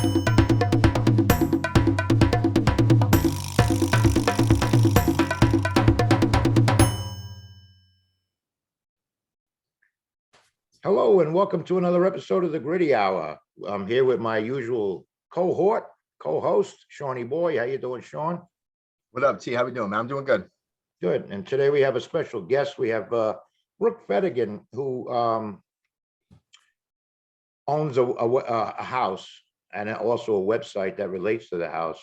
Hello and welcome to another episode of the Gritty Hour. I'm here with my usual co-host, Shawnee Boy. How you doing, Sean? What up, T? How we doing, man? I'm doing good. Good. And today we have a special guest. We have Brooke Fedigan, who owns a house and also a website that relates to the house.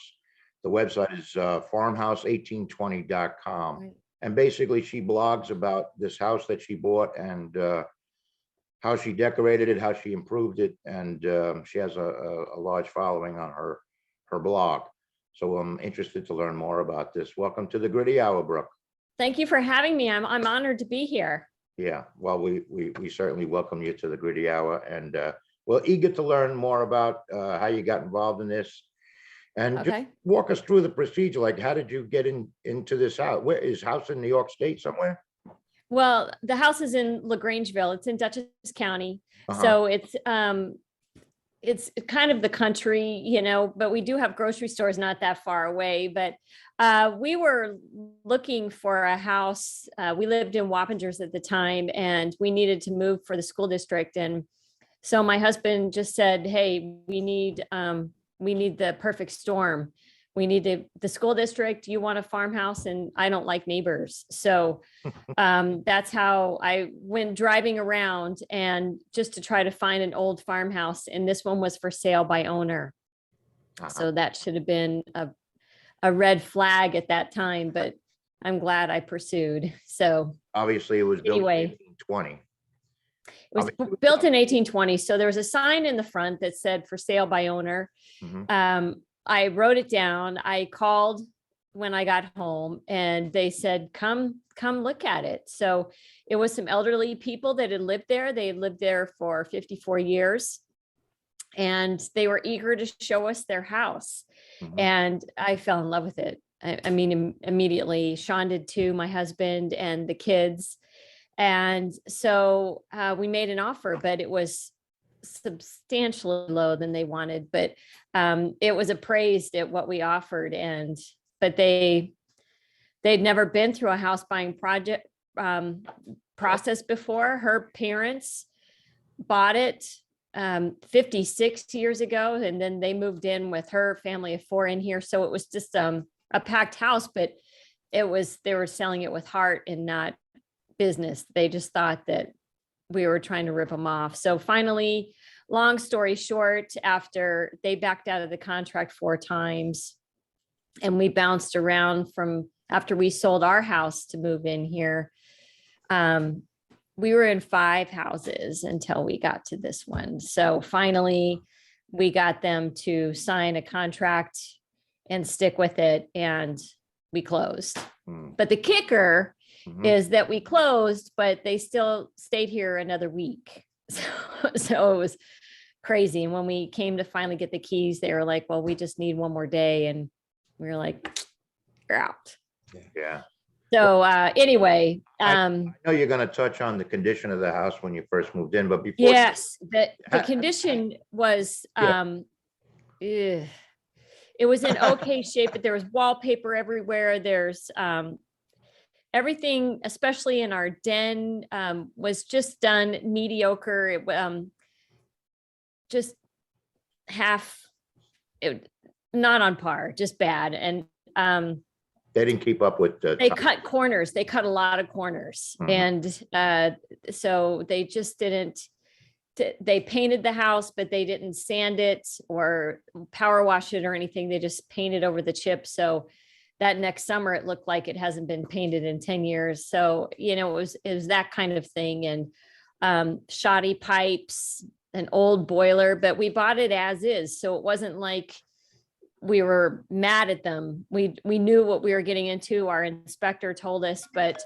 The website is farmhouse1820.com. Right. And basically she blogs about this house that she bought and how she decorated it, how she improved it, and she has a large following on her blog. So I'm interested to learn more about this. Welcome to the Gritty Hour, Brooke. Thank you for having me. I'm honored to be here. Yeah, well, we certainly welcome you to the Gritty Hour, and we're eager to learn more about how you got involved in this. And Okay. just walk us through the procedure. Like, how did you get into this house? Where is house in New York State somewhere? Well, the house is in LaGrangeville. It's in Dutchess County. Uh-huh. So it's kind of the country, but we do have grocery stores not that far away. But we were looking for a house. We lived in Wappingers at the time, and we needed to move for the school district. And so my husband just said, hey, we need the perfect storm. We need the school district. You want a farmhouse, and I don't like neighbors. So that's how I went driving around and just to try to find an old farmhouse. And this one was for sale by owner. Uh-huh. So that should have been a red flag at that time, but I'm glad I pursued. So Obviously it was built Anyway. in 1820. it was built in 1820. So there was a sign in the front that said for sale by owner. Mhm. I wrote it down. I called when I got home and they said, come look at it. So it was some elderly people that had lived there. They had lived there for 54 years and they were eager to show us their house. Mhm. And I fell in love with it. I mean, immediately. Sean did too, my husband and the kids. And so we made an offer, but it was substantially lower than they wanted, but it was appraised at what we offered. But they'd never been through a house buying project process before. Her parents bought it 56 years ago, and then they moved in with her family of 4 in here. So it was just a packed house, but they were selling it with heart and not business. They just thought that we were trying to rip them off. So finally, long story short, after they backed out of the contract 4 times and we bounced around from after we sold our house to move in here, we were in 5 houses until we got to this one. So finally, we got them to sign a contract and stick with it, and we closed. Mm. But the kicker Mhm. is that we closed, but they still stayed here another week. So it was crazy. And when we came to finally get the keys, they were like, well, we just need one more day. And we were like, you're out. Yeah. So anyway, I know you're going to touch on the condition of the house when you first moved in, but before yes, the condition was, it was in okay shape, but there was wallpaper everywhere. There's everything, especially in our den, was just done mediocre. It just not on par, just bad. And they didn't keep up with the they cut corners. They cut a lot of corners. Mhm. And so they just didn't, they painted the house, but they didn't sand it or power wash it or anything. They just painted over the chip. So that next summer, it looked like it hasn't been painted in 10 years. So, it was that kind of thing. And shoddy pipes, an old boiler, but we bought it as is. So it wasn't like we were mad at them. We knew what we were getting into. Our inspector told us, but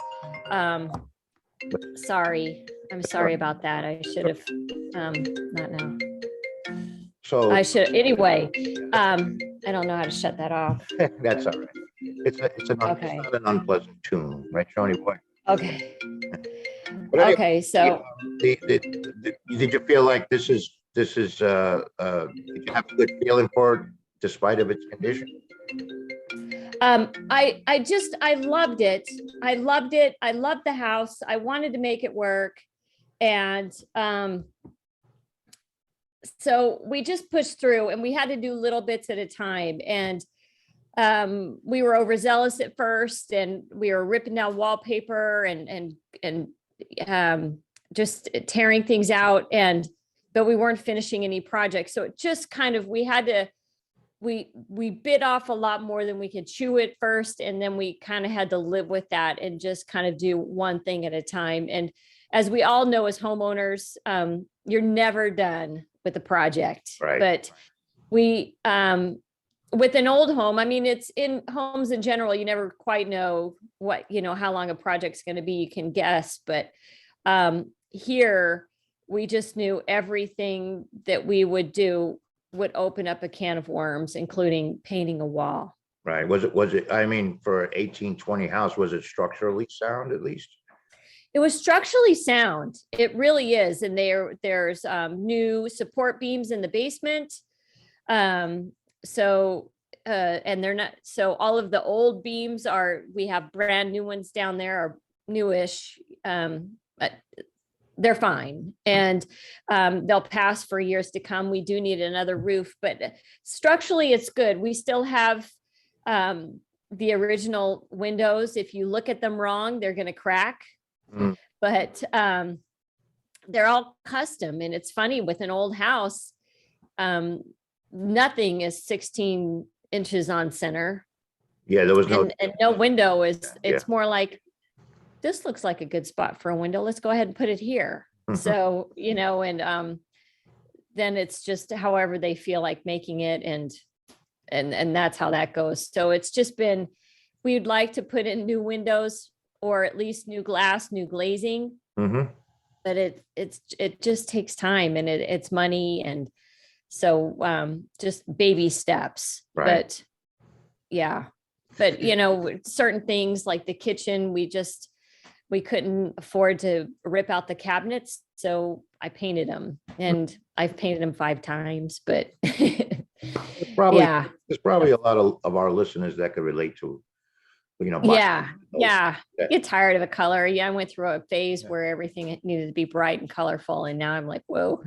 sorry. I'm sorry about that. I should have, not now. So I should, anyway, I don't know how to shut that off. that's all right. It's not an unpleasant tune, right, Shawnee Boy? Okay. But anyway, Okay. So did you feel like this is this is, did you have a good feeling for it despite of its condition? I loved it. I loved it. I loved the house. I wanted to make it work. And, so we just pushed through and we had to do little bits at a time. And, we were overzealous at first and we were ripping down wallpaper and just tearing things out but we weren't finishing any projects. So it just kind of, we bit off a lot more than we could chew at first. And then we kind of had to live with that and just kind of do one thing at a time. And as we all know, as homeowners, you're never done with the project. Right. But we, with an old home, I mean, it's in homes in general, you never quite know what, how long a project's going to be, you can guess, but here we just knew everything that we would do would open up a can of worms, including painting a wall. Right. Was it, I mean, for an 1820 house, was it structurally sound at least? It was structurally sound. It really is. And there's new support beams in the basement. So and they're not, so all of the old beams we have brand new ones down there, are newish, but they're fine. And they'll pass for years to come. We do need another roof, but structurally it's good. We still have the original windows. If you look at them wrong, they're going to crack. Mm. But they're all custom. And it's funny, with an old house, nothing is 16 inches on center. Yeah, there was no. And no window is, it's Yeah. more like, this looks like a good spot for a window. Let's go ahead and put it here. Mhm. So, then it's just however they feel like making it. And that's how that goes. So it's just been, we'd like to put in new windows or at least new glass, new glazing, Mhm. but it just takes time and it's money. And so just baby steps, Right. but yeah, but certain things like the kitchen, we couldn't afford to rip out the cabinets. So I painted them, and I've painted them 5 times, but Probably, yeah, there's probably a lot of our listeners that could relate to, buying yeah, those. yeah. Yeah. Get tired of a color. Yeah. I went through a phase Yeah. where everything needed to be bright and colorful. And now I'm like, whoa.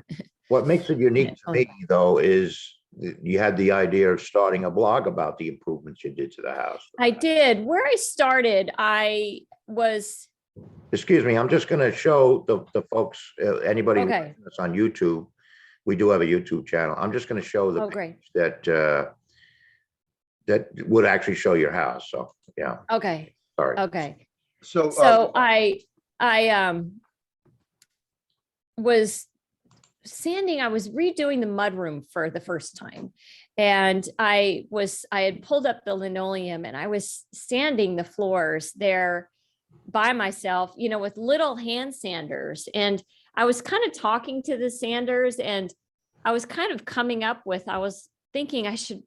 What makes it unique to me, though, is you had the idea of starting a blog about the improvements you did to the house. I did. Where I started, I was, Excuse me, I'm just going to show the folks, anybody Okay. that's on YouTube. We do have a YouTube channel. I'm just going to show the oh, great. page that would actually show your house. So, yeah, Okay. sorry. Okay. So, So I was I was redoing the mudroom for the first time. And I had pulled up the linoleum and I was sanding the floors there by myself, with little hand sanders. And I was kind of talking to the sanders and I was kind of coming up with, I was thinking I should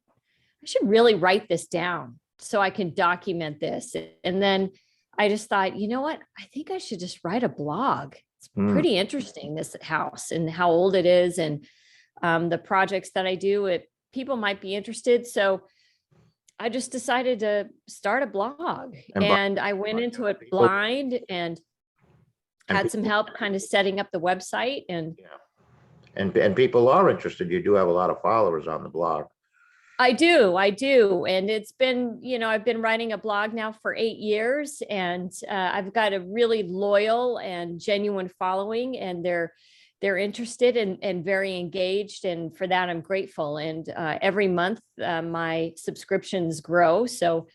really write this down so I can document this. And then I just thought, you know what? I think I should just write a blog. It's pretty interesting, this house and how old it is, and the projects that I do. People might be interested. So I just decided to start a blog, and I went into it blind and had some help kind of setting up the website. And people are interested. You do have a lot of followers on the blog. I do. And it's been, I've been writing a blog now for 8 years, and I've got a really loyal and genuine following, and they're interested and very engaged. And for that, I'm grateful. And every month my subscriptions grow. So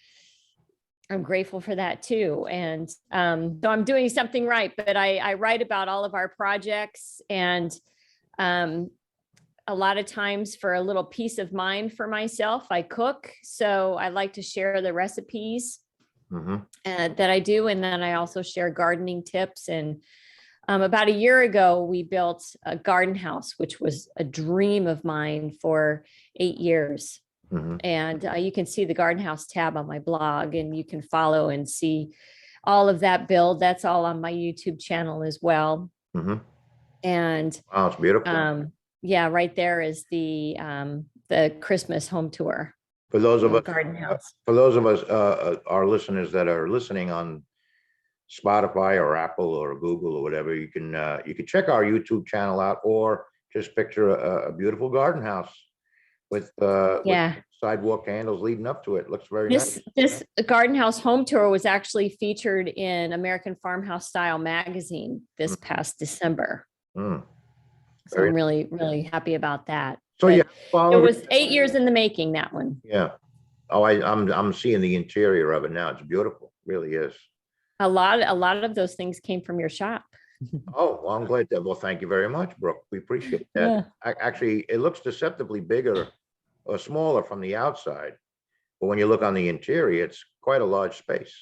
I'm grateful for that too. And so I'm doing something right, but I write about all of our projects, and a lot of times for a little peace of mind for myself, I cook. So I like to share the recipes that I do. And then I also share gardening tips. And about a year ago, we built a garden house, which was a dream of mine for 8 years. And you can see the garden house tab on my blog, and you can follow and see all of that build. That's all on my YouTube channel as well. And Wow, it's beautiful. Yeah, right there is the Christmas home tour. For those of us, Garden house. our listeners that are listening on Spotify or Apple or Google or whatever, you can check our YouTube channel out, or just picture a beautiful garden house with Yeah. sidewalk handles leading up to it. Looks very nice. This garden house home tour was actually featured in American Farmhouse Style magazine this past December. Mm. So I'm really, really happy about that. So But yeah, it followed was 8 years in the making, that one. Yeah. Oh, I'm seeing the interior of it now. It's beautiful. Really is. A lot of those things came from your shop. Oh, well, I'm glad that. Well, thank you very much, Brooke. We appreciate that. Yeah. Actually, it looks deceptively bigger or smaller from the outside, but when you look on the interior, it's quite a large space.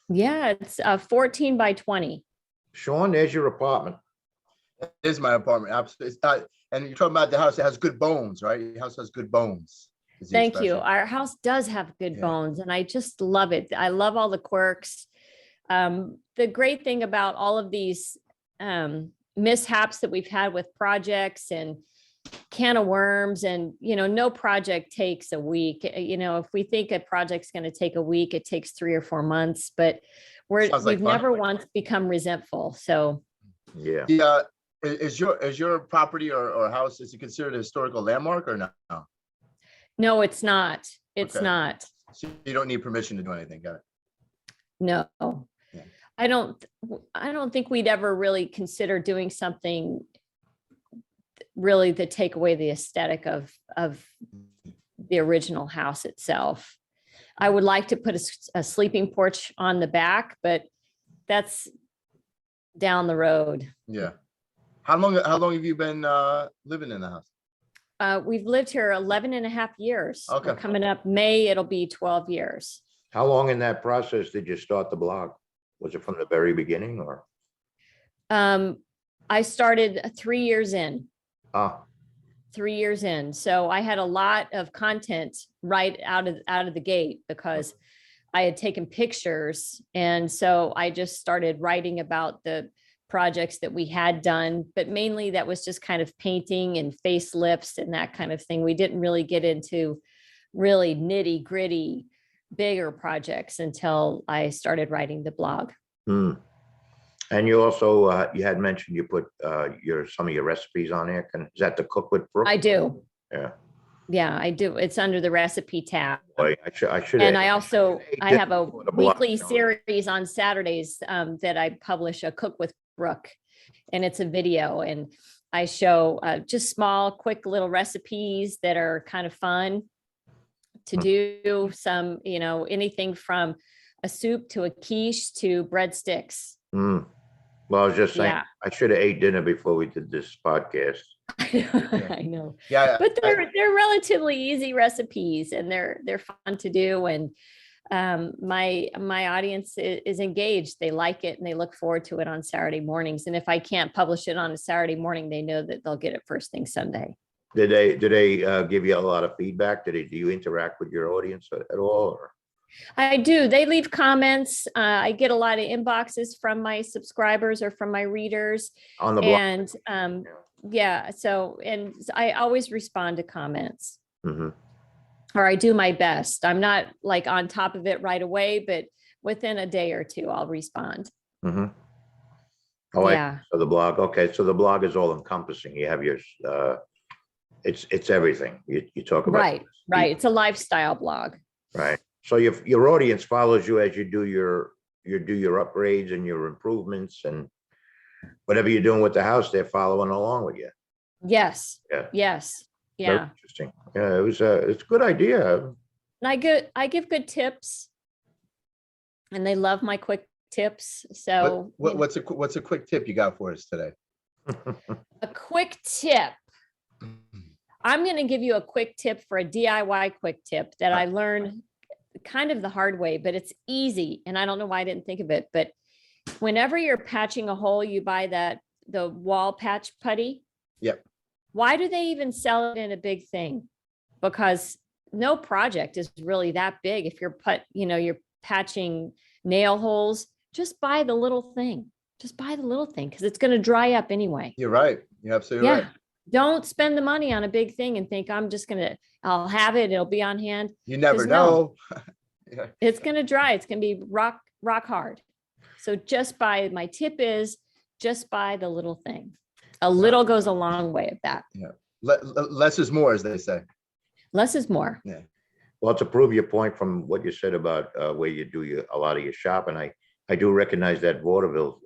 Yeah, it's 14 by 20. Sean, there's your apartment. It is my apartment. Absolutely. It's not, and you're talking about the house that has good bones, right? Your house has good bones. is the Thank you. expression. Our house does have good Yeah. bones, and I just love it. I love all the quirks. The great thing about all of these mishaps that we've had with projects and can of worms, and no project takes a week. If we think a project's going to take a week, it takes 3 or 4 months, but Sounds like we've fun. never once become resentful. So Yeah. The is your property or house, is it considered a historical landmark or no? no, it's not. It's Okay. not. So you don't need permission to do anything. Got it. No. Yeah. I don't think we'd ever really consider doing something really to take away the aesthetic of the original house itself. I would like to put a sleeping porch on the back, but that's down the road. Yeah. How long have you been living in the house? We've lived here 11 and a half years. We're Okay. coming up May, it'll be 12 years. How long in that process did you start the blog? Was it from the very beginning or? I started 3 years in. Ah, 3 years in. So I had a lot of content right out of the gate because I had taken pictures. And so I just started writing about the projects that we had done, but mainly that was just kind of painting and facelifts and that kind of thing. We didn't really get into really nitty gritty, bigger projects until I started writing the blog. hmm. And you also, you had mentioned you put some of your recipes on there. Is that the Cook with Brooke? I do. Yeah. Yeah, I do. It's under the recipe tab. Boy, I should. And I also, I have a before the blog, weekly Sean. series on Saturdays that I publish, a Cook with Brooke. And it's a video, and I show just small, quick little recipes that are kind of fun to do. Some, anything from a soup to a quiche to breadsticks. Mm. Well, I was just saying, Yeah. I should have ate dinner before we did this podcast. I know. Yeah. But they're relatively easy recipes, and they're fun to do. And my audience is engaged. They like it and they look forward to it on Saturday mornings. And if I can't publish it on a Saturday morning, they know that they'll get it first thing Sunday. Did they give you a lot of feedback? Do you interact with your audience at all? Or? I do. They leave comments. I get a lot of inboxes from my subscribers or from my readers. On the blog? And yeah, so, and I always respond to comments. Mm-hmm. Or I do my best. I'm not like on top of it right away, but within a day or two, I'll respond. Mm-hmm. Oh, Yeah. so the blog. Okay, so the blog is all encompassing. You have your, it's everything. You talk about. Right. It's a lifestyle blog. Right. So your audience follows you as you do your upgrades and your improvements, and whatever you're doing with the house, they're following along with you. Yes. Yeah. Yes. Very Yeah. interesting. Yeah, it's a good idea. And I give good tips, and they love my quick tips. So What's a quick tip you got for us today? a quick tip. I'm going to give you a quick tip for a DIY quick tip that I learned kind of the hard way, but it's easy. And I don't know why I didn't think of it, but whenever you're patching a hole, you buy the wall patch putty. Yep. Why do they even sell it in a big thing? Because no project is really that big. If you're you're patching nail holes, just buy the little thing. Just buy the little thing because it's going to dry up anyway. You're right. You're absolutely right. Don't spend the money on a big thing and think I'll have it, it'll be on hand. You never 'Cause no. know. Yeah. It's gonna dry. It's gonna be rock hard. So my tip is just buy the little thing. A little goes a long way of that. Less is more, as they say. Less is more. Well, to prove your point from what you said about where you do a lot of your shopping, I do recognize that vaudeville.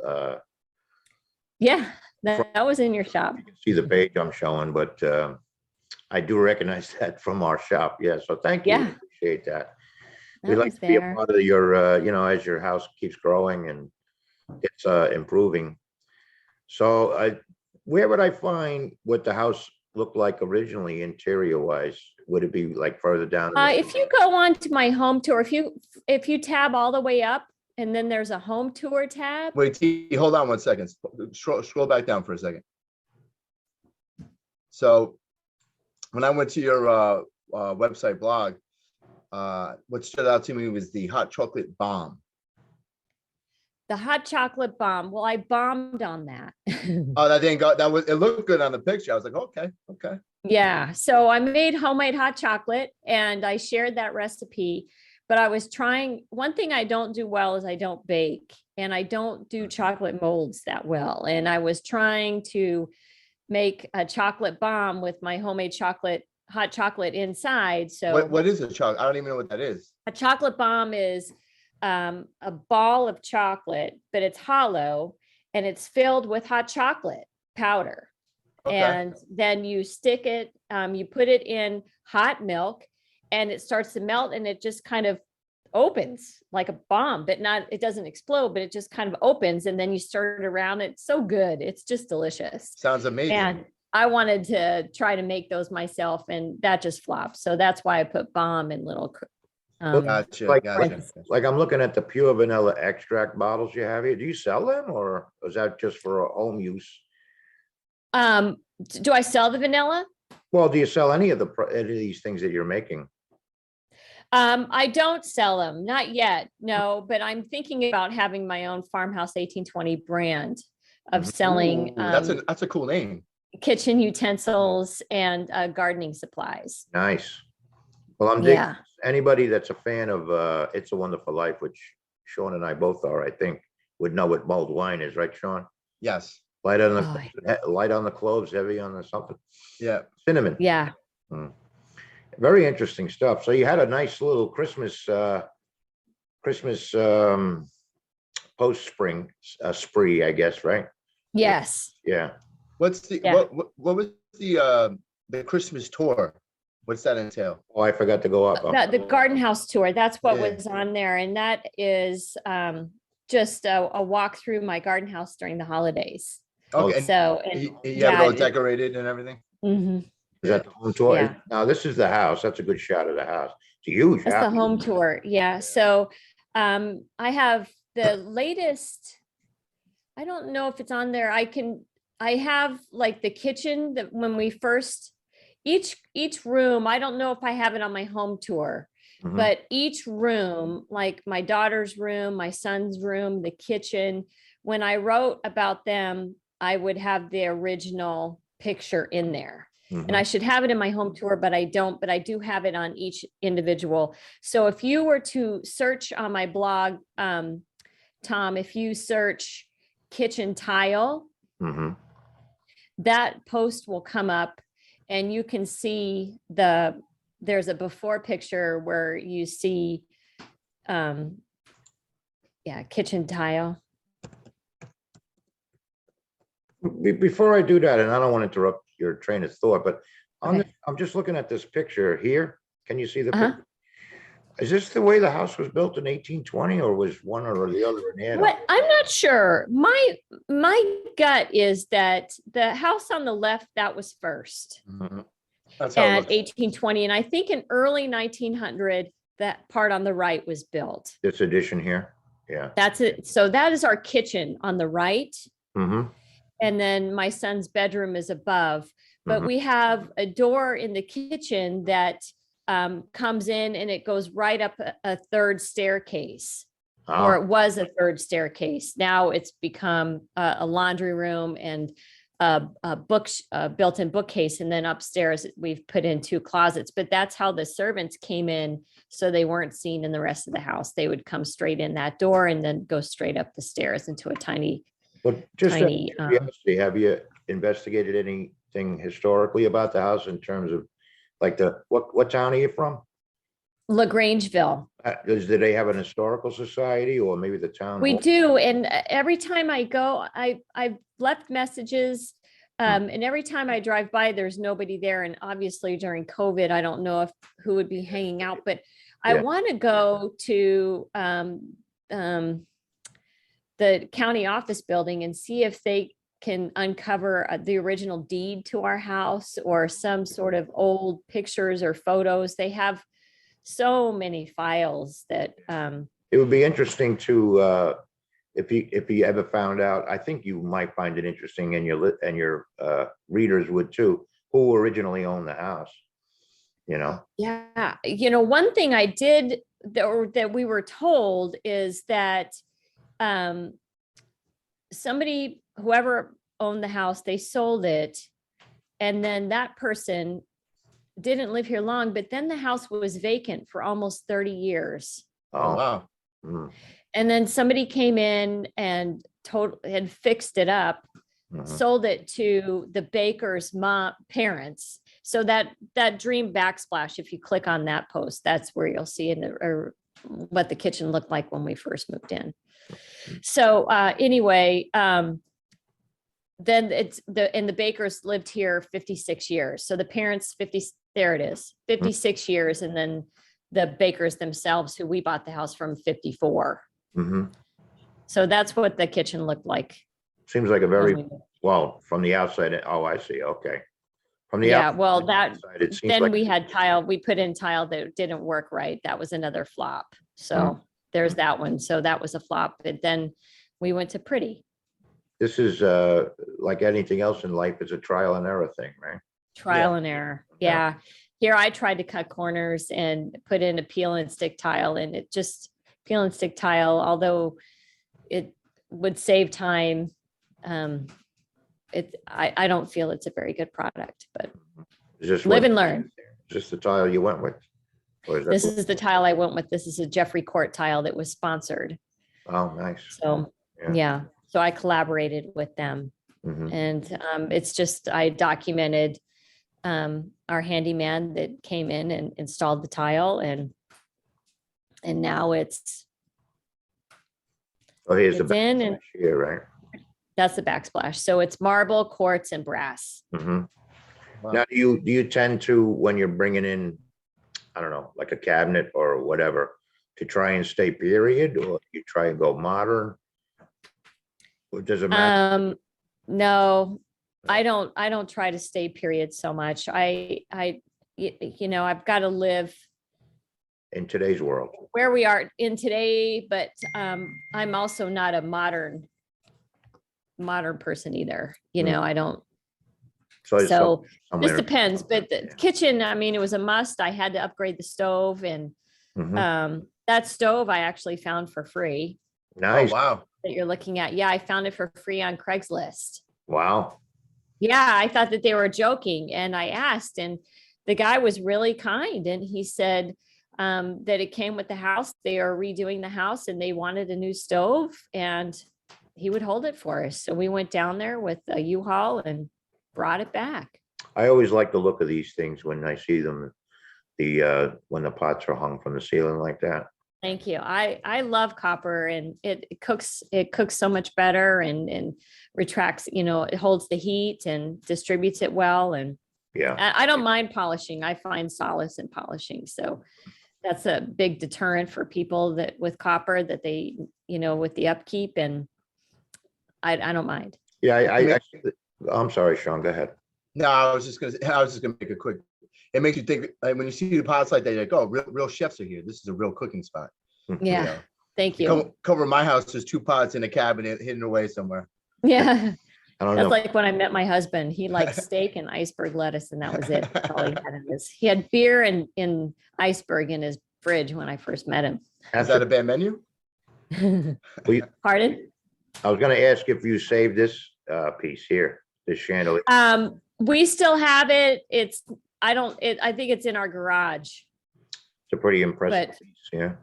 Yeah, that was in your shop. You can see the page I'm showing, but I do recognize that from our shop. Yeah, so thank you. Yeah. Appreciate that. That We'd like was to be a there. part of your, as your house keeps growing and it's improving. So where would I find what the house looked like originally interior wise? Would it be like further down? If you go on to my home tour, if you tab all the way up and then there's a home tour tab. Wait, T, hold on 1 second. Scroll back down for a second. So when I went to your website blog, what stood out to me was the hot chocolate bomb. The hot chocolate bomb. Well, I bombed on that. Oh, that didn't go. It looked good on the picture. I was like, okay. Yeah. So I made homemade hot chocolate and I shared that recipe, but I was trying, one thing I don't do well is I don't bake and I don't do chocolate molds that well. And I was trying to make a chocolate bomb with my homemade hot chocolate inside. So What is a chocolate? I don't even know what that is. a chocolate bomb is a ball of chocolate, but it's hollow and it's filled with hot chocolate powder. Okay. And then you stick it, you put it in hot milk and it starts to melt and it just kind of opens like a bomb, but it doesn't explode, but it just kind of opens and then you stir it around. It's so good. It's just delicious. Sounds amazing. And I wanted to try to make those myself and that just flopped. So that's why I put bomb in little. Gotcha. Like I'm looking at the pure vanilla extract bottles you have here. Do you sell them or is that just for home use? Do I sell the vanilla? Well, do you sell any of these things that you're making? I don't sell them, not yet, no, but I'm thinking about having my own Farmhouse 1820 brand of selling Ooh, that's a cool name. kitchen utensils and gardening supplies. Nice. Well, I'm digging. Yeah. Anybody that's a fan of It's a Wonderful Life, which Sean and I both are, I think, would know what mulled wine is, right, Sean? Yes. Light on the cloves, heavy on the something. Yeah. Cinnamon. Yeah. Very interesting stuff. So you had a nice little Christmas post-spring spree, I guess, right? Yes. Yeah. What's the Yeah. what was the Christmas tour? What's that entail? Oh, I forgot to go up. The garden house tour, that's what Yeah. was on there. And that is just a walk through my garden house during the holidays. Okay. So, You have it yeah, all decorated and everything? mhm. Is that the home tour? Yeah. Now, this is the house. That's a good shot of the house. It's a huge That's the house. home tour. Yeah. So I have the latest, I don't know if it's on there. I have like the kitchen that when we first, each room, I don't know if I have it on my home tour, Mhm. but each room, like my daughter's room, my son's room, the kitchen, when I wrote about them, I would have the original picture in there. Mhm. And I should have it in my home tour, but I don't, but I do have it on each individual. So if you were to search on my blog, Tom, if you search kitchen tile, Mhm. that post will come up and you can see there's a before picture where you see, kitchen tile. Before I do that, and I don't want to interrupt your train of thought, but Okay. I'm just looking at this picture here. Can you see the Uh-huh. picture? Is this the way the house was built in 1820 or was one or the other an add-on? What, I'm not sure. My gut is that the house on the left, that was first Mhm. That's how it at looks. 1820. And I think in early 1900, that part on the right was built. This addition here? Yeah. That's it. So that is our kitchen on the right. Mm-hmm. And then my son's bedroom is above. But Mhm. we have a door in the kitchen that comes in and it goes right up a third staircase. Or Oh, it was a third staircase. Now it's become a laundry room and built-in bookcase, and then upstairs we've put in 2 closets, but that's how the servants came in. So they weren't seen in the rest of the house. They would come straight in that door and then go straight up the stairs into a tiny, But just out of tiny, curiosity, have you investigated anything historically about the house in terms of like what town are you from? LaGrangeville. Do they have an historical society or maybe the town? We hall? do, and every time I go, I've left messages, and every time I drive by, there's nobody there. And obviously during COVID, I don't know who would be hanging out, but I Yeah. want to go to the county office building and see if they can uncover the original deed to our house or some sort of old pictures or photos. They have so many files that It would be interesting to, if you ever found out, I think you might find it interesting and your readers would too, who originally owned the house, you know? yeah, one thing I did that we were told is that somebody, whoever owned the house, they sold it, and then that person didn't live here long, but then the house was vacant for almost 30 years. Oh, wow. Mm, And then somebody came in and had fixed it up, mhm. sold it to the baker's parents. So that dream backsplash, if you click on that post, that's where you'll see or what the kitchen looked like when we first moved in. So anyway, then the bakers lived here 56 years. So the parents, there it is, 56 years. And then the bakers themselves, who we bought the house from, 54. Mhm. So that's what the kitchen looked like. Seems like a when very, we moved. well, from the outside, oh, I see, okay. From the Yeah, outside, well, that, it seems then like, we had tile, we put in tile that didn't work right. That was another flop. So there's that one. So that was a flop. But then we went to pretty. this is like anything else in life, it's a trial and error thing, right? Trial and error. Yeah. Yeah. Here I tried to cut corners and put in a peel and stick tile, and it just peel and stick tile, although it would save time. I don't feel it's a very good product, but Is this live what- and learn. Is this the tile you went with? Or is that- This is the tile I went with. This is a Jeffrey Court tile that was sponsored. Oh, nice. So, Yeah. yeah, so I collaborated with them, Mhm. and it's just, I documented our handyman that came in and installed the tile, and now it's Oh, here's the it's in, and backsplash here, right? that's the backsplash. So it's marble, quartz, and brass. Mhm. Wow. Now, do you tend to, when you're bringing in, I don't know, like a cabinet or whatever, to try and stay period, or you try and go modern? Or does it matter? No, I don't try to stay period so much. I've got to live In today's world? where we are in today, but I'm also not a modern person either. I don't. it's So somewhere this in- depends, but the Yeah. kitchen, I mean, it was a must. I had to upgrade the stove, and Mhm. that stove I actually found for free Oh, Nice, wow. that you're looking at. Yeah, I found it for free on Craigslist. wow. Yeah, I thought that they were joking, and I asked, and the guy was really kind, and he said that it came with the house. They are redoing the house, and they wanted a new stove, and he would hold it for us. So we went down there with a U-Haul and brought it back. I always like the look of these things when I see them, when the pots are hung from the ceiling like that. Thank you. I love copper, and it cooks so much better, and retracts, it holds the heat and distributes it well. And Yeah, I don't mind polishing. I find solace in polishing. So that's a big deterrent for people that with copper, that they, with the upkeep, and I don't mind. yeah, I'm sorry, Sean, go ahead. No, I was just gonna make a quick, it makes you think, like, when you see the pots like that, you're like, oh, real chefs are here. This is a real cooking spot. Yeah. know. Thank you. Cover my house, there's 2 pots in a cabinet hidden away somewhere. Yeah. I don't That's know. like when I met my husband. He liked steak and iceberg lettuce, and that was it. That's all he had in his. He had beer and iceberg in his fridge when I first met him. Is that a bad menu? Pardon? I was gonna ask if you saved this piece here. the chandelier. We still have it. I think it's in our garage. It's a pretty impressive But- piece, yeah.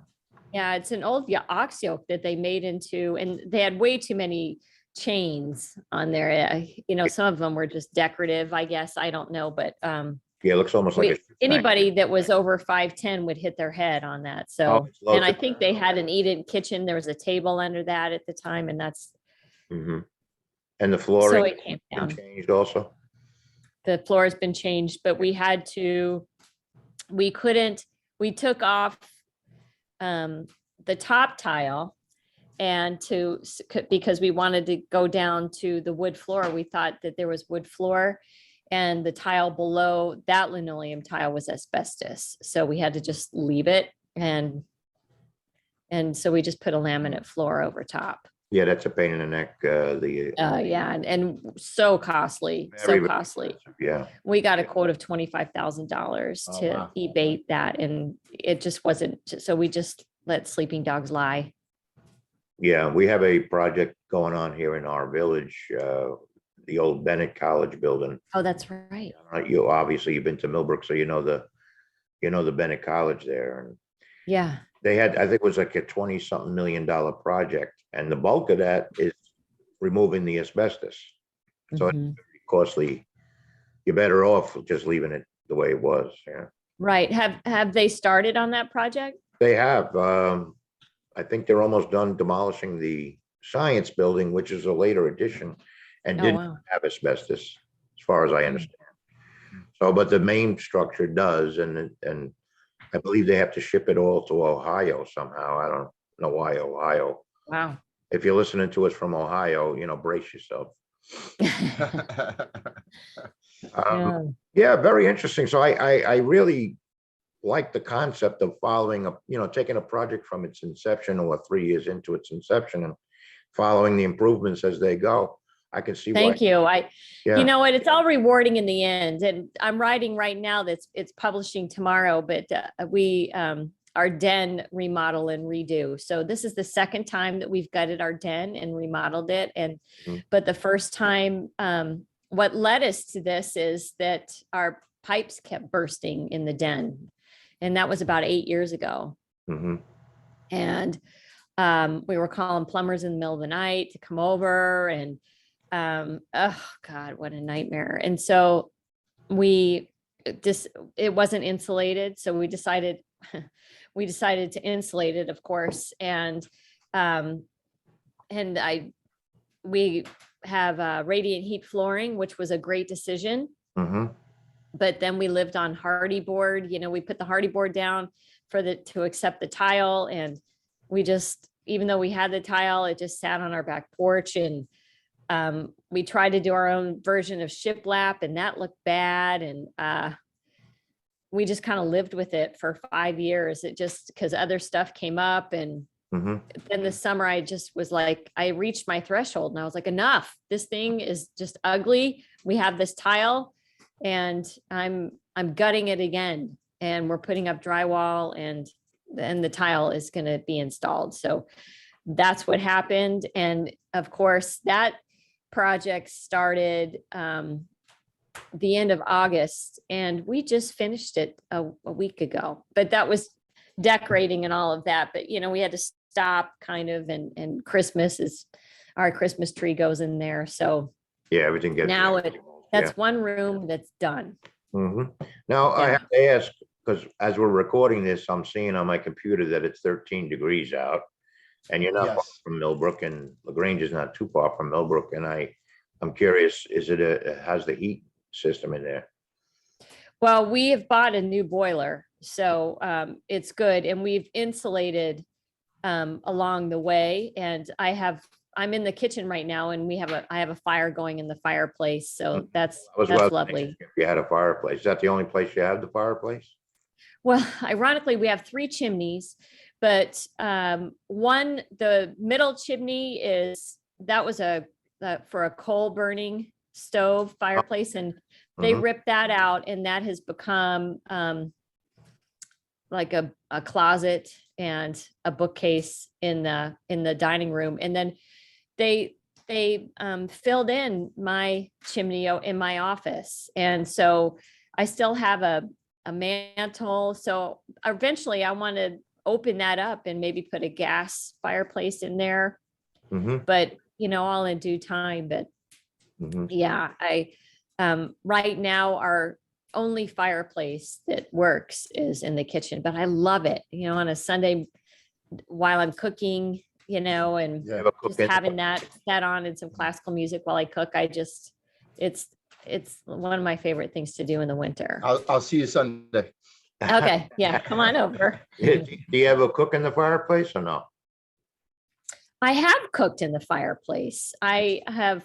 Yeah, it's an old ox yoke that they made into, and they had way too many chains on there. Some of them were just decorative, I guess. I don't know, but Yeah, it looks almost like a. anybody that was over 5'10" would hit their head on that. So, it's low and I to- think they had an eat-in kitchen. There was a table under that at the time, and that's Mhm. And the so flooring it came been down. changed also? The floor has been changed, but we took off the top tile and because we wanted to go down to the wood floor. We thought that there was wood floor, and the tile below that linoleum tile was asbestos. So we had to just leave it. And so we just put a laminate floor over top. Yeah, that's a pain in the neck, Yeah, and so costly, very, so very costly. expensive, yeah. We got a quote of $25,000 Oh, to wow. ebate that, and it just wasn't, so we just let sleeping dogs lie. Yeah, we have a project going on here in our village, the old Bennett College building. Oh, that's right. You've been to Millbrook, so you know the Bennett College there. And Yeah. they had, I think it was like a 20-something million project, and the bulk of that is removing the asbestos. So it's Mhm. very costly. You're better off just leaving it the way it was, yeah. Right. Have they started on that project? They have, I think they're almost done demolishing the science building, which is a later addition, and Oh, didn't wow. have asbestos, as far as I understand. So, but the main structure does, and I believe they have to ship it all to Ohio somehow. I don't know why Ohio. Wow. If you're listening to us from Ohio, brace yourself. Yeah. Yeah, very interesting. So I really like the concept of following up, taking a project from its inception or 3 years into its inception and following the improvements as they go. I can see why. Thank you. Yeah. You know what? It's all rewarding in the end. And I'm writing right now it's publishing tomorrow, but we our den remodel and redo. So this is the second time that we've gutted our den and remodeled it. And Mhm. but the first time, what led us to this is that our pipes kept bursting in the den, and that was about 8 years ago. Mhm. And we were calling plumbers in the middle of the night to come over, and oh God, what a nightmare. And so it wasn't insulated. So we decided to insulate it, of course. And we have radiant heat flooring, which was a great decision. Mhm. But then we lived on hardy board. We put the hardy board down to accept the tile. And even though we had the tile, it just sat on our back porch. And we tried to do our own version of shiplap, and that looked bad. And we just kind of lived with it for 5 years. It just, because other stuff came up. And Mhm. then this summer, I just was like, I reached my threshold, and I was like, enough. This thing is just ugly. We have this tile, and I'm gutting it again. And we're putting up drywall, and the tile is going to be installed. So that's what happened. And of course, that project started the end of August, and we just finished it a week ago. But that was decorating and all of that. But we had to stop kind of, and our Christmas tree goes in there. So Yeah, everything gets. now Yeah. that's one room that's done. Mhm. Now, I Yeah. have to ask, because as we're recording this, I'm seeing on my computer that it's 13 degrees out, and you're not far Yes. from Millbrook, and LaGrange is not too far from Millbrook. And I'm curious, how's the heat system in there? Well, we have bought a new boiler, so it's good, and we've insulated along the way. And I'm in the kitchen right now, and I have a fire going in the fireplace, so that's lovely. If you had a fireplace, is that the only place you have the fireplace? Well, ironically, we have 3 chimneys, but the middle chimney was for a coal burning stove fireplace, and they Mhm. ripped that out, and that has become like a closet and a bookcase in the dining room. And then they filled in my chimney in my office. And so I still have a mantle. So eventually I want to open that up and maybe put a gas fireplace in there, Mm-hmm, but all in due time. But mm-hmm. yeah, right now our only fireplace that works is in the kitchen, but I love it, on a Sunday while I'm cooking, and Yeah. Have a cook just in- having that on and some classical music while I cook. It's one of my favorite things to do in the winter. I'll see you Sunday. Okay, yeah, come on over. Do you have a cook in the fireplace or no? I have cooked in the fireplace. I've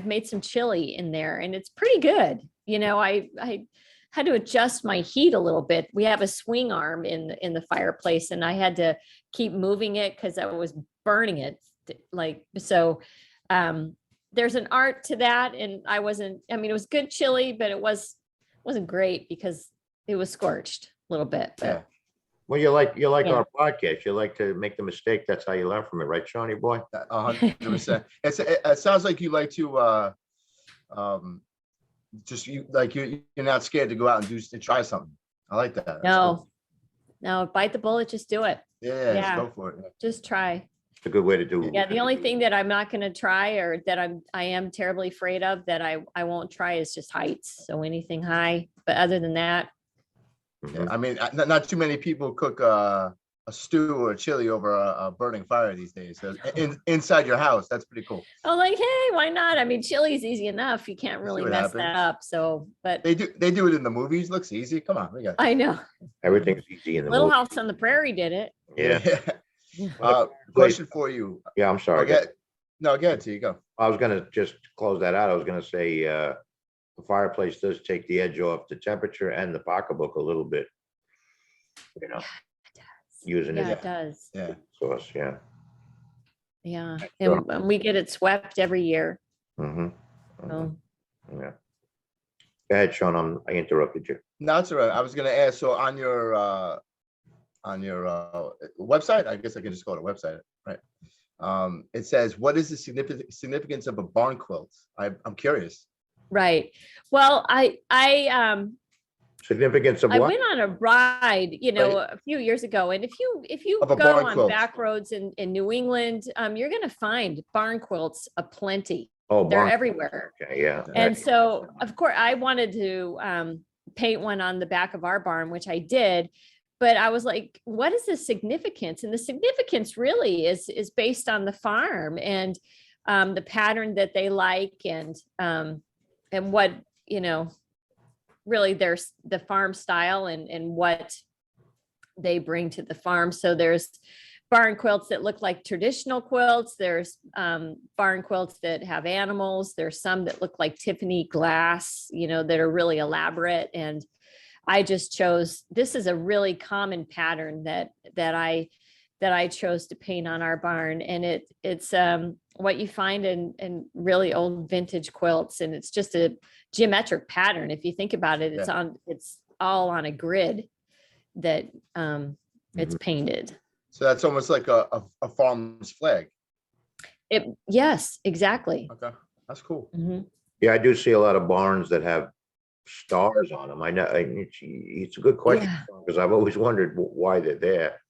made some chili in there and it's pretty good. I had to adjust my heat a little bit. We have a swing arm in the fireplace and I had to keep moving it because I was burning it. There's an art to that. And it was good chili, but it wasn't great because it was scorched a little bit. But Yeah. Well, you like Yeah. our podcast. You like to make the mistake. That's how you learn from it, right, Shawnee boy? 100%. It sounds like you like to you're not scared to go out and try something. I like that. That's cool. No, bite the bullet, just do it. Yeah, Yeah. just go for it. Just try. It's a good way to do. Yeah, the only thing that I'm not going to try or that I am terribly afraid of that I won't try is just heights. So anything high, but other than that, Mhm. I mean, not too many people cook a stew or chili over a burning fire these days. So inside your house, that's pretty cool. oh, like, hey, why not? I mean, chili's easy enough. You can't See really what mess that happens. up. So, but They do it in the movies. Looks easy. Come on, we got. I know Everything's easy in the Little movie. House on the Prairie did it. Yeah. Question for you. Yeah, I'm sorry. Okay. No, go ahead. Till you go. I was gonna just close that out. I was gonna say, the fireplace does take the edge off the temperature and the pocketbook a little bit. Using Yeah, it it does. Yeah. source, yeah. Yeah, So- and we get it swept every year. Mm-hmm. So Yeah. Go ahead, Sean. I interrupted you. No, that's all right. I was gonna ask. So on your website, I guess I can just call it a website, right? It says, "What is the significance of a barn quilt?" I'm curious. right. Well, Significance of I what? went on a ride, a few years ago, and if you Of a go barn on quilt. back roads in New England, you're going to find barn quilts aplenty. Oh, They're barn. everywhere. Okay, yeah. And so, of course, I wanted to paint one on the back of our barn, which I did. But I was like, what is the significance? And the significance really is based on the farm and the pattern that they like and what, really there's the farm style and what they bring to the farm. So there's barn quilts that look like traditional quilts. There's barn quilts that have animals. There's some that look like Tiffany glass, that are really elaborate. And I just chose, this is a really common pattern that I chose to paint on our barn. And it's what you find in really old vintage quilts. And it's just a geometric pattern. If you think about it, it's all on a grid that it's painted. So that's almost like a farmer's flag. Yes, exactly. Okay, that's cool. Mhm. Yeah, I do see a lot of barns that have stars on them. I know, it's a good question, Yeah. because I've always wondered why they're there.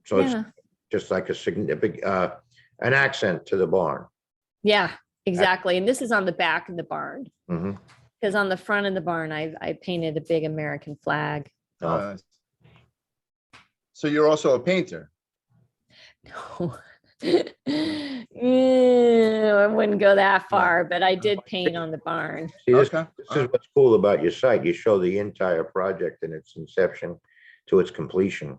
So it's Yeah. just like a significant, an accent to the barn. Yeah, exactly. And this is on the back of the barn. Hmm. Because on the front of the barn, I painted a big American flag. Uh, so you're also a painter. No. I wouldn't go that far, but I did paint on the barn. See, this Okay. is what's cool about your site. You show the entire project in its inception to its completion.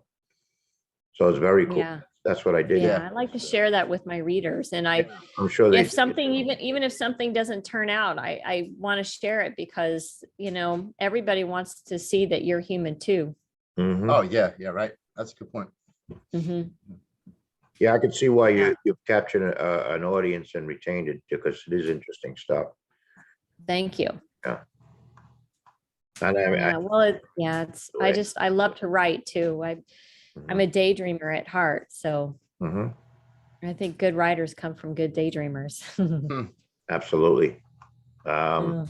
So it's very cool. Yeah. That's what I did. Yeah, I like to share that with my readers. And I'm sure they. if something, even if something doesn't turn out, I want to share it because, everybody wants to see that you're human too. Mhm. Oh yeah, right. That's a good point. Mhm. Yeah, I can see why Yeah. you've captured an audience and retained it, because it is interesting stuff. Thank you. And I mean, Yeah, well, I love to write too. I'm a daydreamer at heart. So Mhm. I think good writers come from good daydreamers. Absolutely. Yeah.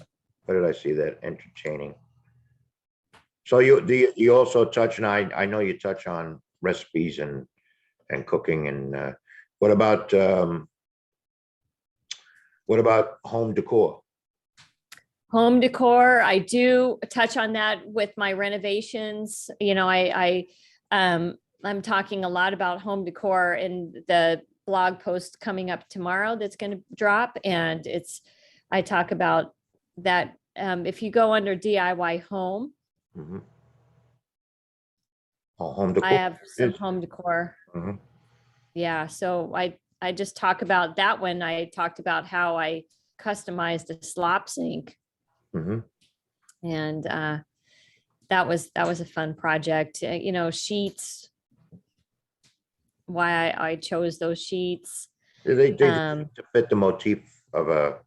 Where did I see that? Entertaining. So you also touch, and I know you touch on recipes and cooking, and what about home decor? Home decor, I do touch on that with my renovations. You know, I'm talking a lot about home decor in the blog post coming up tomorrow that's going to drop. And I talk about that. If you go under DIY home, Mhm. Oh, home I decor. have some Yes. home decor. Mhm. Yeah. So I just talk about that one. I talked about how I customized a slop sink, Mhm. and that was a fun project. You know, sheets, why I chose those sheets. They Um, to fit the motif of a,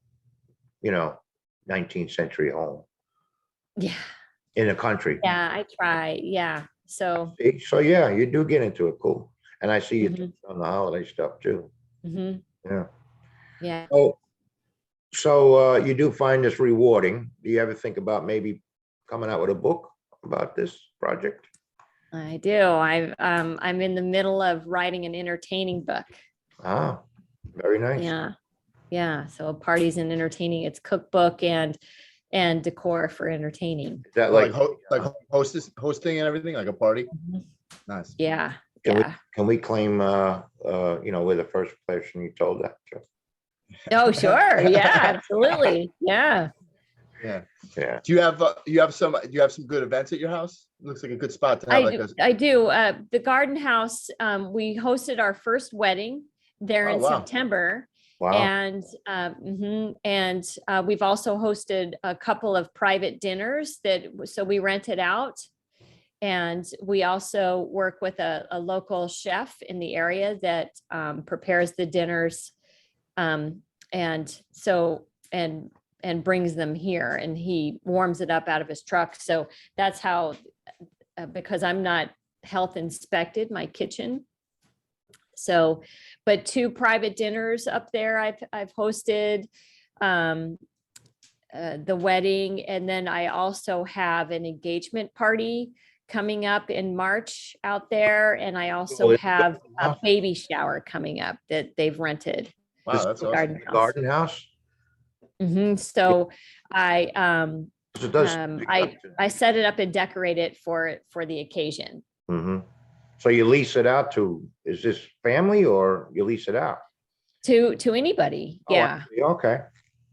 19th century home yeah, in a country. yeah, I try. Yeah. So, See? So yeah, you do get into it. Cool. And I see you touch mhm, on the holiday stuff too. mhm, Yeah. yeah, Oh, so you do find this rewarding. Do you ever think about maybe coming out with a book about this project? I do. I'm in the middle of writing an entertaining book. Ah, very nice. Yeah. Yeah. So parties and entertaining, it's cookbook and decor for entertaining. Is that Well, like like, hosting and everything, like a party. Mhm. Nice. Yeah. can we Yeah. can we claim we're the first person you told that to? Oh, sure. Yeah, absolutely. Yeah. Yeah. Yeah. Do you have some good events at your house? Looks like a good spot to have like a. I do. The garden house, we hosted our first wedding there Oh, in wow. September. Wow. And we've also hosted a couple of private dinners so we rented out. And we also work with a local chef in the area that prepares the dinners. And so, and brings them here, and he warms it up out of his truck. So that's how, because I'm not health inspected, my kitchen. So, but two private dinners up there I've hosted, the wedding, and then I also have an engagement party coming up in March out there, and I also Oh, have a baby shower coming up that they've rented. Wow, that's The awesome. garden house. Garden house? So I It does. I set it up and decorate it for the occasion. Mhm. So you lease it out to, is this family or you lease it out? To anybody. Oh, I Yeah. see. Okay.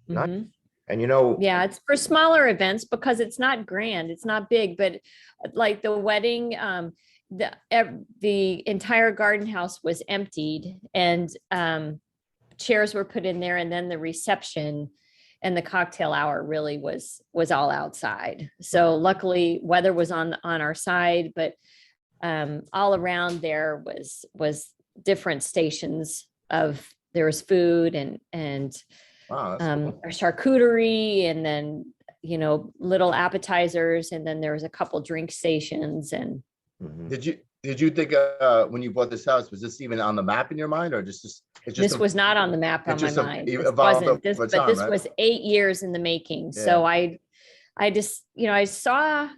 Nice. Mhm. And Yeah, it's for smaller events because it's not grand, it's not big, but like the wedding, the entire garden house was emptied, and chairs were put in there, and then the reception and the cocktail hour really was all outside. So luckily weather was on our side, but all around there was different stations of, there was food and Wow, that's cool. a charcuterie, and then little appetizers, and then there was a couple drink stations. And Mhm. Did you think when you bought this house, was this even on the map in your mind, or it's just this was not on the map on it's my just mind. This evolved wasn't this, over but time, this right? was 8 years in the making. So I just, I saw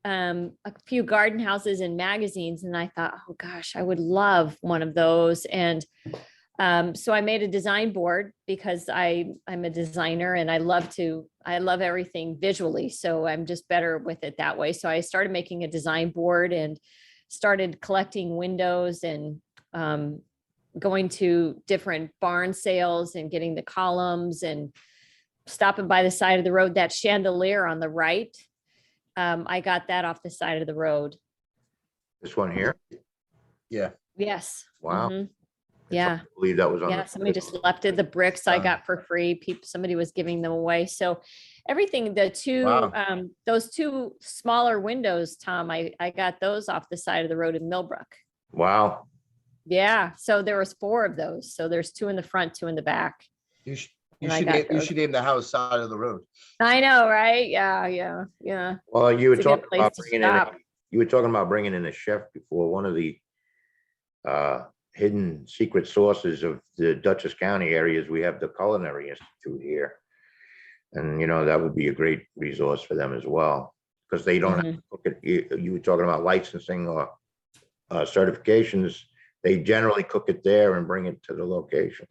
a few garden houses in magazines, and I thought, oh gosh, I would love one of those. And so I made a design board because I'm a designer, and I love everything visually. So I'm just better with it that way. So I started making a design board and started collecting windows, and going to different barn sales and getting the columns, and stopping by the side of the road. That chandelier on the right, I got that off the side of the road. This one here? Yeah. Yes. Wow. Mhm. It's Yeah. hard to believe that was on Yeah. the. Somebody just left it. The bricks I got for free. Somebody was giving them away. So everything, Wow. those two smaller windows, Tom, I got those off the side of the road in Millbrook. Wow. Yeah. So there was 4 of those. So there's 2 in the front, 2 in the back. You should And I got you those. should name the house Side of the Road. I know, right? Yeah. Yeah. Yeah. Well, you were It's a good talking place about to bringing in, stop. you were talking about bringing in a chef before. One of the hidden secret sources of the Dutchess County areas, we have the Culinary Institute here. And, that would be a great resource for them as well, because they don't have to look at, you were talking about licensing or certifications. They generally cook it there and bring it to the location.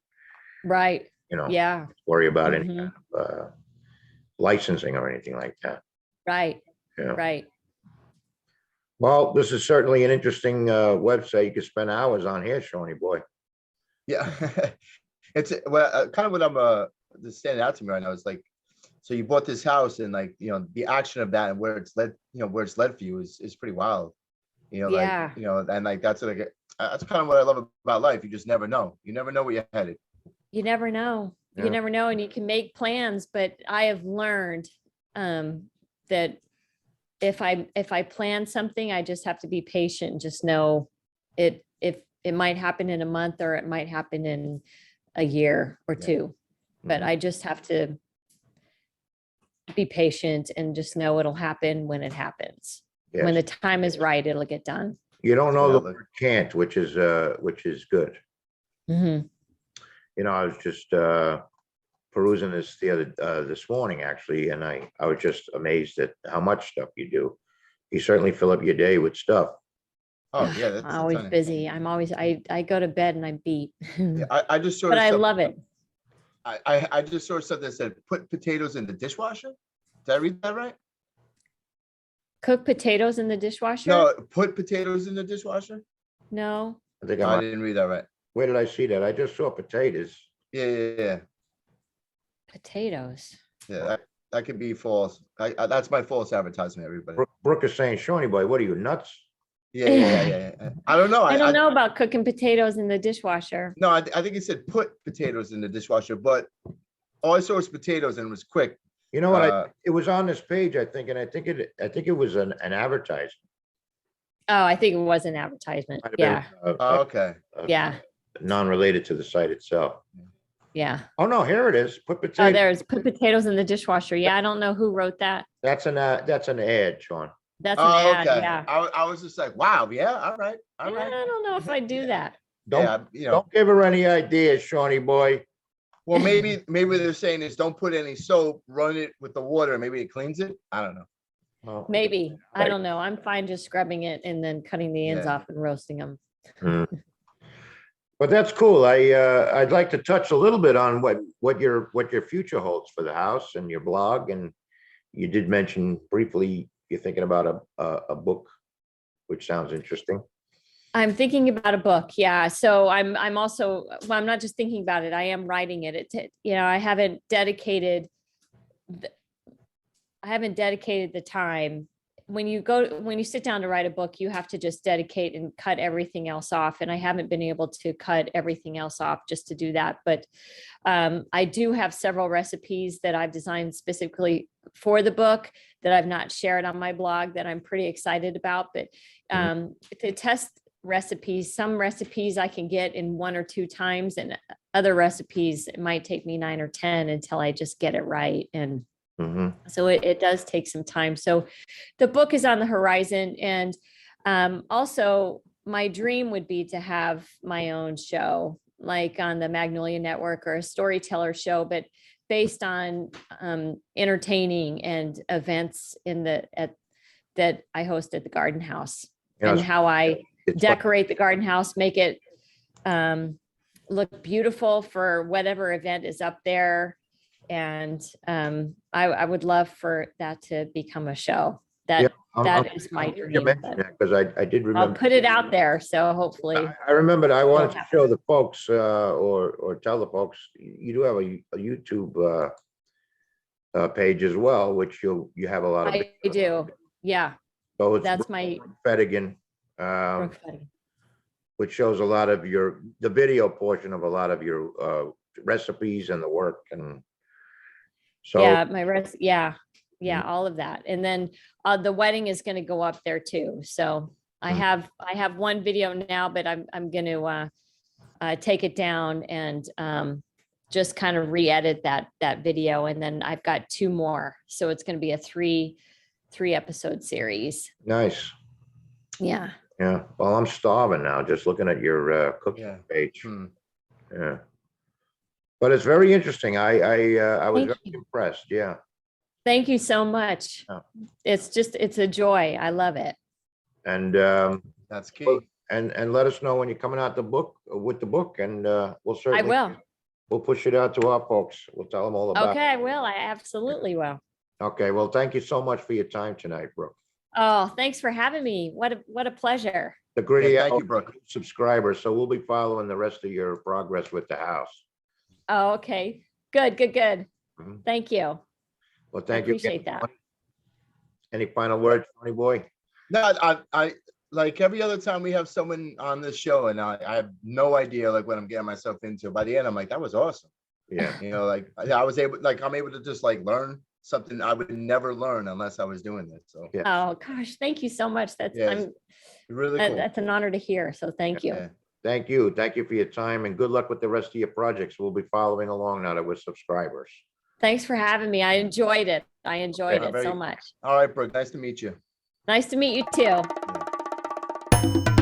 Right. Yeah. Worry about any kind of licensing or anything like that. Right. Yeah. Right. Well, this is certainly an interesting website. You could spend hours on here, Shawnee boy. Yeah. It's kind of what I'm just standing out to me right now is like, so you bought this house and like, the action of that and where it's led, where it's led for you is pretty wild. Yeah. Like, and like that's kind of what I love about life. You just never know. You never know where you're headed. You never know. Yeah. You never know, and you can make plans, but I have learned that if I plan something, I just have to be patient. Just know if it might happen in a month or it might happen in a year or two, but I just have to be patient and just know it'll happen when it happens. Yes. When the time is right, it'll get done. You don't know the word can't, which is good. Mm-hmm. I was just perusing this this morning actually, and I was just amazed at how much stuff you do. You certainly fill up your day with stuff. Oh yeah, that's I'm always busy. I go to bed and I'm beat. Yeah, I just saw. But I love it. I just saw something that said put potatoes in the dishwasher. Did I read that right? Cook potatoes in the dishwasher? No, put potatoes in the dishwasher. No. I think I didn't read that right. Where did I see that? I just saw potatoes. Yeah. Potatoes. Yeah, that could be false. That's my false advertisement, everybody. Brooke is saying, Shawnee boy, what are you, nuts? Yeah. I don't know. I don't know about cooking potatoes in the dishwasher. No, I think it said put potatoes in the dishwasher, but all I saw was potatoes and it was quick. You know what? It was on this page, I think, and I think it was an advertisement. Oh, I think it was an advertisement. Might have Yeah. been, Okay. Yeah. Non-related to the site itself. Yeah. Oh no, here it is. Put Oh, potatoes. there's put potatoes in the dishwasher. Yeah. I don't know who wrote that. That's an ad, Sean. That's an ad. Okay. Yeah. I was just like, wow. Yeah. All right. Yeah, I don't know if I do that. Don't Yeah. don't give her any ideas, Shawnee boy. Well, maybe they're saying is don't put any soap, run it with the water. Maybe it cleans it. I don't know. Well, Maybe. I Right. don't know. I'm fine just scrubbing it and then cutting the ends Yeah. off and roasting them. But that's cool. I'd like to touch a little bit on what your future holds for the house and your blog. And you did mention briefly you're thinking about a book, which sounds interesting. I'm thinking about a book. Yeah. So I'm also, well, I'm not just thinking about it. I am writing it. I haven't dedicated the time. When you sit down to write a book, you have to just dedicate and cut everything else off. And I haven't been able to cut everything else off just to do that. But I do have several recipes that I've designed specifically for the book that I've not shared on my blog that I'm pretty excited about. But to test recipes, some recipes I can get in 1 or 2 times, and other recipes, it might take me 9 or 10 until I just get it right. And so it does take some time. So the book is on the horizon. And also my dream would be to have my own show, like on the Magnolia Network or a storyteller show, but based on entertaining and events that I host at the Garden House, and how I decorate the garden house, make it look beautiful for whatever event is up there. And I would love for that to become a show. That is my dream. Because I did remember. I'll put it out there. So hopefully. I remembered I wanted to show the folks or tell the folks, you do have a YouTube page as well, which you have a lot of. I do. Yeah. So it's That's Brooke Fedigan. Brooke Fedigan. Which shows a lot of the video portion of a lot of your recipes and the work. And so yeah, all of that. And then the wedding is going to go up there too. So I have one video now, but I'm going to take it down and just kind of re-edit that video. And then I've got 2 more. So it's going to be a 3 episode series. Nice. Yeah. Yeah, well, I'm starving now, just looking at your cooking Yeah. page. Hmm. Yeah. But it's very interesting. I was Thank very you. impressed. Yeah. Thank you so much. Yeah. It's a joy. I love it. And That's well, key. and let us know when you're coming out the book with the book, and we'll I certainly will. we'll push it out to our folks. We'll tell them all about Okay, I will. I absolutely will. it. Okay. Well, thank you so much for your time tonight, Brooke. Oh, thanks for having me. What a pleasure. The gritty Yeah, thank Owl you, Brooke. subscribers. So we'll be following the rest of your progress with the house. Oh, okay. Good, good, good. Mhm. Thank you. Well, I thank you. appreciate that. Any final words, Tony boy? No, I like every other time we have someone on this show, and I have no idea like what I'm getting myself into. By the end, I'm like, that was awesome. Yeah. You know, like I was able, like I'm able to just like learn something I would never learn unless I was doing this. So Yeah. Oh, gosh, thank you so much. That's, yeah, I'm, it's really cool. that's an honor to hear. So thank you. Yeah. Thank you. Thank you for your time, and good luck with the rest of your projects. We'll be following along now that we're subscribers. Thanks for having me. I enjoyed it. I enjoyed Okay. it so Very- much. All right, Brooke. Nice to meet you. Nice to meet you too. Yeah.